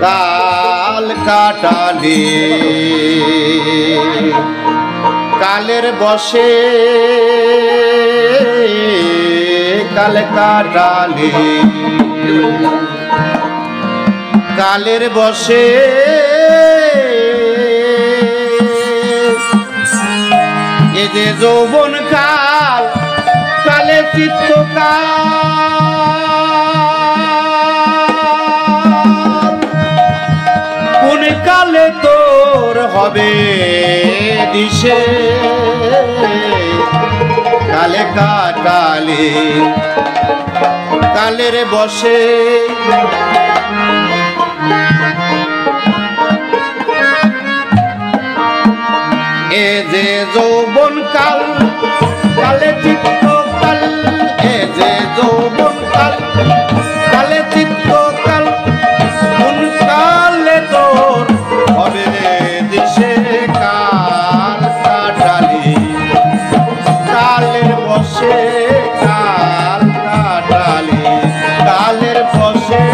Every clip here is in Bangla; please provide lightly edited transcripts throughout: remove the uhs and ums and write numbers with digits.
কাল কাটালি কালের বশে কাল কাটালি কালের বশে এ যে যৌবন কাল কালে চিত্তকাল কোন কালে তোর হবে দিশে কালে কাটালি কালের বশে এ যে যৌবন কাল কালে চিত্তকাল এ যে যৌবন কাল কালে চিত্তকাল কোন কালে তোর হবে দিশে কাল কাটালি কালের বশে কাল কাটালি কালের বশে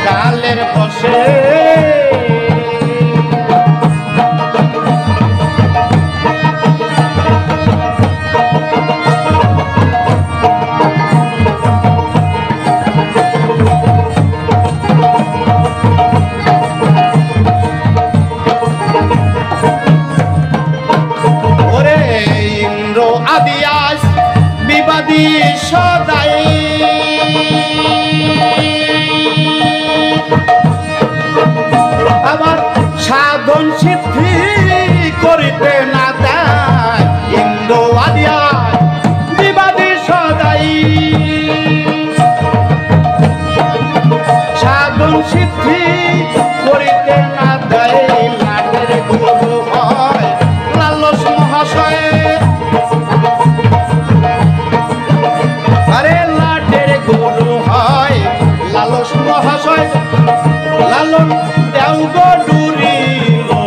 কালের বশে ওরে ইন্দ্র আদিয়াস বিবাদী সদাই আমার সাধন সিদ্ধি করিতে না দেয় ইন্দ্র আদিয়াস বিবাদী সদাই সাধন সিদ্ধি করিতে না দেয় লাটের গুরু হয় লালস মহাশয় আরে লাটের গুরু হয় লালস মহাশয় লালন দেও গো ডুরি ও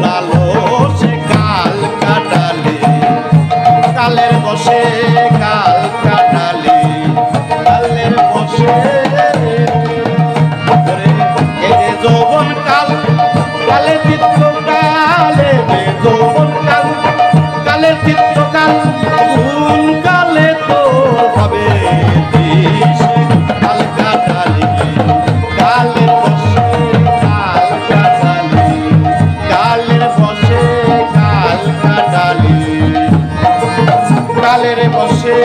লালস কাল কাটালি কালের বশে কাল কাটালি কালের বশে এই যে যৌবন কাল কালের চিত্রকাল কোন কালে তো হবে দিশে কাল কাটালি কালের বসে কাল কাটালি কালের বসে কাল কাটালি কালের বসে